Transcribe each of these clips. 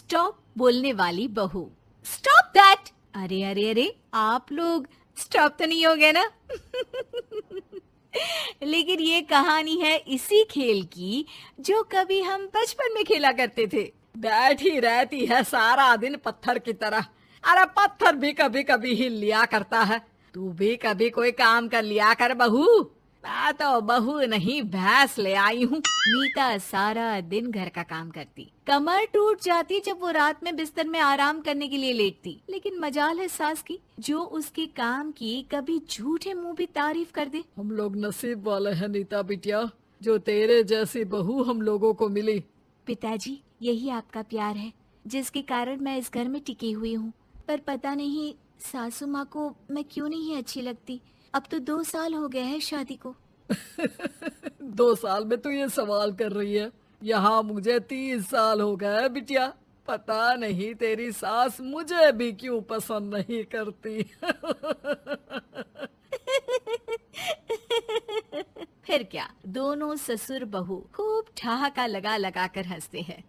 Stop बोलने वाली बहू। Stop that! अरे अरे अरे, आप लोग स्टॉप तो नहीं हो गए ना? लेकिन ये कहानी है इसी खेल की जो कभी हम बचपन में खेला करते थे। बैठी रहती है सारा दिन पत्थर की तरह। अरे पत्थर भी कभी कभी हिल लिया करता है। तू भी कभी कोई काम कर लिया कर बहू। मैं तो बहू नहीं भैंस ले आई हूँ। नीता सारा दिन घर का काम करती, कमर टूट जाती जब वो रात में बिस्तर में आराम करने के लिए लेटती। लेकिन मजाल है सास की, जो उसके काम की कभी झूठे मुंह भी तारीफ कर दे। हम लोग नसीब वाले हैं नीता बिटिया, जो तेरे जैसी बहू हम लोगों को मिली। पिताजी, यही आपका प्यार है जिसके कारण मैं इस घर में टिकी हुई हूँ। पर पता नहीं सासू माँ को मैं क्यों नहीं अच्छी लगती। अब तो 2 साल हो गए हैं शादी को। 2 साल में तू ये सवाल कर रही है? यहाँ मुझे 30 साल हो गए बिटिया। पता नहीं तेरी सास मुझे भी क्यों पसंद नहीं करती। फिर क्या, दोनों ससुर बहू खूब ठहाका लगा लगा कर हंसते हैं।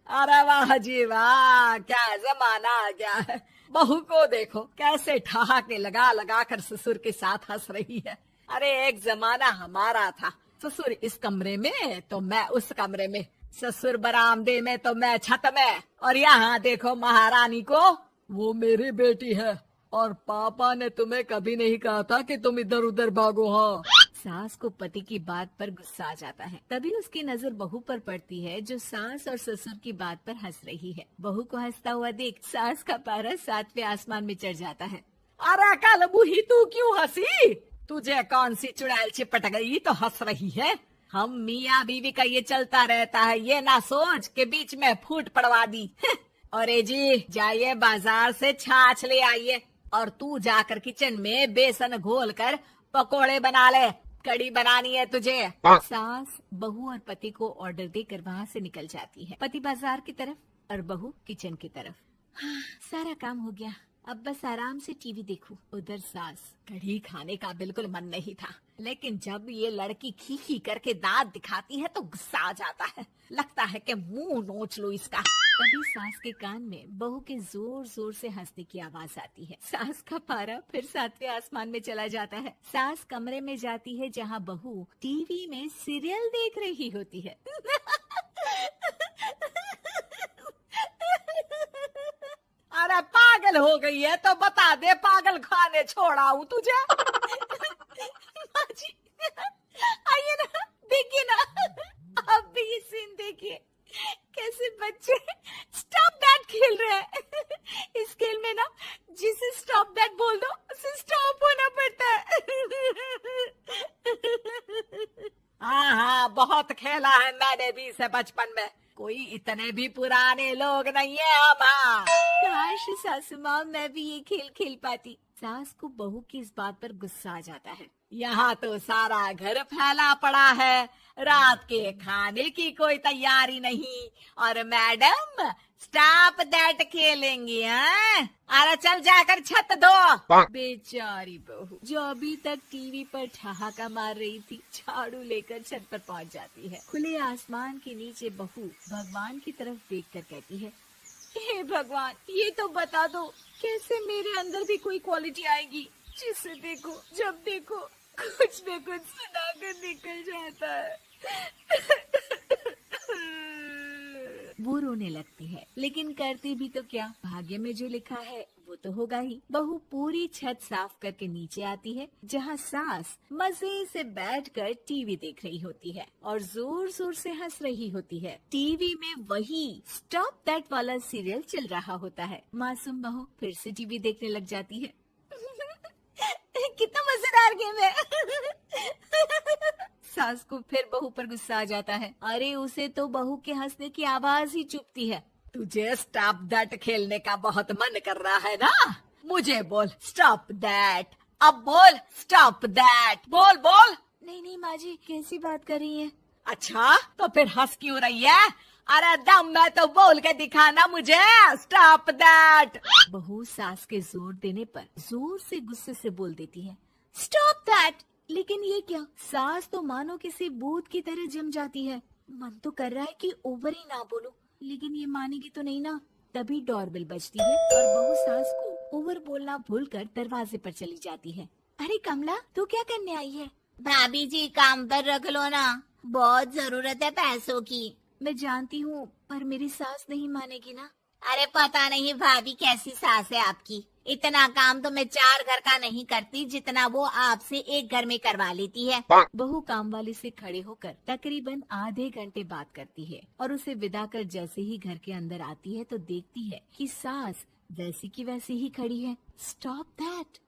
अरे वाह जी वाह, क्या जमाना आ गया है। बहू को देखो कैसे ठहाके लगा लगा कर ससुर के साथ हंस रही है। अरे एक जमाना हमारा था, ससुर इस कमरे में तो मैं उस कमरे में, ससुर बरामदे में तो मैं छत में। और यहाँ देखो महारानी को, वो मेरी बेटी है। और पापा ने तुम्हें कभी नहीं कहा था कि तुम इधर उधर भागो। हाँ, सास को पति की बात पर गुस्सा आ जाता है। तभी उसकी नजर बहू पर पड़ती है जो सास और ससुर की बात पर हंस रही है। बहू को हंसता हुआ देख सास का पारा 7वें आसमान में चढ़ जाता है। अरे कल बुही तू क्यों हंसी? तुझे कौन सी चुड़ैल चिपट गई तो हंस रही है? हम मियाँ बीवी का ये चलता रहता है, ये ना सोच के बीच में फूट पड़वा दी। अरे जी जाइए बाजार से छाछ ले आइए, और तू जाकर किचन में बेसन घोल कर पकोड़े बना ले, कड़ी बनानी है तुझे। सास बहू और पति को ऑर्डर देकर वहाँ से निकल जाती है। पति बाजार की तरफ और बहू किचन की तरफ। सारा काम हो गया, अब बस आराम से टीवी देखूं। उधर सास, कढ़ी खाने का बिल्कुल मन नहीं था, लेकिन जब ये लड़की खी खी करके दांत दिखाती है तो गुस्सा आ जाता है। लगता है कि मुंह नोच लो इसका। तभी सास के कान में बहू के जोर जोर से हंसने की आवाज आती है। सास का पारा फिर 7वें आसमान में चला जाता है। सास कमरे में जाती है जहाँ बहू टीवी में सीरियल देख रही होती है। अरे पागल हो गई है तो बता दे, पागल खाने छोड़ाऊं तुझे? माँ जी, आइए ना, देखिए ना, आप भी ये सीन देखिए, कैसे बच्चे स्टॉप दैट खेल रहे हैं। इस खेल में ना जिसे स्टॉप दैट बोल दो उसे स्टॉप होना पड़ता है। हाँ हाँ, बहुत खेला है मैंने भी इसे बचपन में। कोई इतने भी पुराने लोग नहीं है हम। हाँ, काश सासू माँ मैं भी ये खेल खेल पाती। सास को बहू की इस बात पर गुस्सा आ जाता है। यहाँ तो सारा घर फैला पड़ा है, रात के खाने की कोई तैयारी नहीं, और मैडम स्टॉप दैट खेलेंगी। हैं? अरे चल जाकर छत धो। बेचारी बहू जो अभी तक टीवी पर ठहाका मार रही थी, झाड़ू लेकर छत पर पहुँच जाती है। खुले आसमान के नीचे बहू भगवान की तरफ देखकर कहती है, हे भगवान, ये तो बता दो कैसे मेरे अंदर भी कोई क्वालिटी आएगी जिसे देखो, जब देखो कुछ न कुछ सुनाकर निकल जाता है। वो रोने लगती है, लेकिन करती भी तो क्या, भाग्य में जो लिखा है वो तो होगा ही। बहू पूरी छत साफ करके नीचे आती है जहाँ सास मजे से बैठकर टीवी देख रही होती है और जोर जोर से हंस रही होती है। टीवी में वही स्टॉप दैट वाला सीरियल चल रहा होता है। मासूम बहू फिर से टीवी देखने लग जाती है। कितना मजेदार गेम है। सास को फिर बहू पर गुस्सा आ जाता है। अरे उसे तो बहू के हंसने की आवाज ही चुभती है। तुझे स्टॉप दैट खेलने का बहुत मन कर रहा है ना? मुझे बोल स्टॉप दैट, अब बोल स्टॉप दैट, बोल बोल। नहीं नहीं माँ जी, कैसी बात कर रही हैं? अच्छा तो फिर हंस क्यों रही है? अरे दम में तो बोल के दिखाना मुझे स्टॉप दैट। बहू सास के जोर देने पर जोर से गुस्से से बोल देती है, स्टॉप दैट। लेकिन ये क्या, सास तो मानो किसी भूत की तरह जम जाती है। मन तो कर रहा है कि ओवर ही ना बोलूं, लेकिन ये मानेगी तो नहीं ना। तभी डोरबेल बजती है और बहू सास को ओवर बोलना भूलकर दरवाजे पर चली जाती है। अरे कमला, तू क्या करने आई है? भाभी जी काम पर रख लो ना, बहुत जरूरत है पैसों की। मैं जानती हूँ, पर मेरी सास नहीं मानेगी ना। अरे पता नहीं भाभी कैसी सास है आपकी, इतना काम तो मैं 4 घर का नहीं करती जितना वो आपसे एक घर में करवा लेती है। बहू काम वाली से खड़े होकर तकरीबन आधे घंटे बात करती है और उसे विदा कर जैसे ही घर के अंदर आती है तो देखती है कि सास वैसी की वैसी ही खड़ी है। स्टॉप दैट,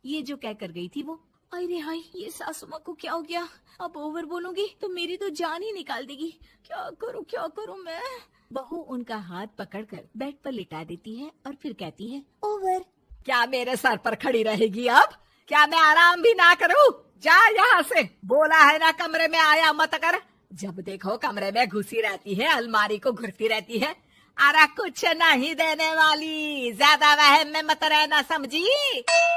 ये जो कह कर गई थी वो। अरे हाय, ये सासू माँ को क्या हो गया? अब ओवर बोलूंगी तो मेरी तो जान ही निकाल देगी। क्या करूँ मैं? बहू उनका हाथ पकड़कर बेड पर लिटा देती है और फिर कहती है, ओवर। क्या मेरे सर पर खड़ी रहेगी अब? क्या मैं आराम भी ना करूं? जा यहाँ से, बोला है ना कमरे में आया मत कर। जब देखो कमरे में घुसी रहती है, अलमारी को घुरती रहती है। अरे कुछ नहीं देने वाली, ज्यादा वहम में मत रहना, समझी?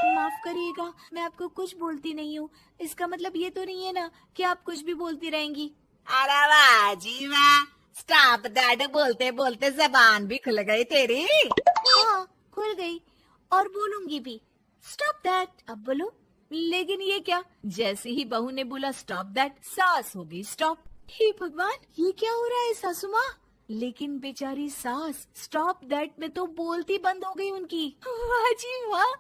माफ करिएगा, मैं आपको कुछ बोलती नहीं हूँ। इसका मतलब ये तो नहीं है ना कि आप कुछ भी बोलती रहेंगी। अरे वाह जी वाह, स्टॉप दैट बोलते बोलते जबान भी खुल गई तेरी। हाँ, खुल गई और बोलूंगी भी। स्टॉप दैट, अब बोलो। लेकिन ये क्या? जैसे ही बहू ने बोला स्टॉप दैट, सास हो गई स्टॉप। हे भगवान, ये क्या हो रहा है सासू माँ? लेकिन बेचारी सास स्टॉप दैट में तो बोलती बंद हो गई उनकी। वाह जी वाह,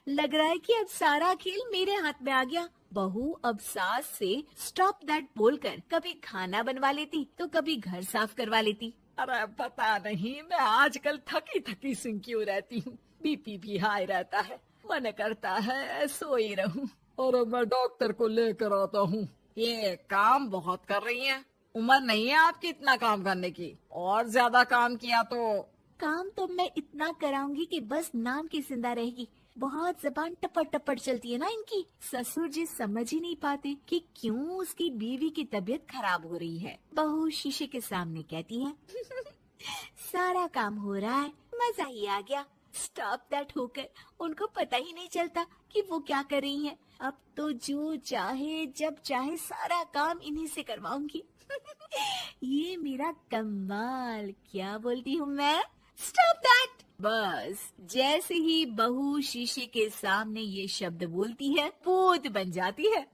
लग रहा है कि अब सारा खेल मेरे हाथ में आ गया। बहू अब सास से स्टॉप दैट बोलकर कभी खाना बनवा लेती तो कभी घर साफ करवा लेती। अरे पता नहीं, मैं आजकल थकी थकी सी क्यों रहती हूँ। बीपी भी हाई रहता है, मन करता है सोई रहूं। और मैं डॉक्टर को लेकर आता हूँ। ये काम बहुत कर रही है, उम्र नहीं है आपकी इतना काम करने की। और ज्यादा काम किया तो काम तो मैं इतना कराऊंगी कि बस नाम की जिंदा रहेगी। बहुत जबान टपट टपट चलती है ना इनकी। ससुर जी समझ ही नहीं पाते कि क्यों उसकी बीवी की तबीयत खराब हो रही है। बहू शीशे के सामने कहती है, सारा काम हो रहा है, मजा ही आ गया। स्टॉप दैट होकर उनको पता ही नहीं चलता कि वो क्या कर रही हैं। अब तो जो चाहे जब चाहे सारा काम इन्हीं से करवाऊंगी। ये मेरा कमाल, क्या बोलती हूँ मैं? Stop that. बस जैसे ही बहू शीशे के सामने ये शब्द बोलती है, भूत बन जाती है।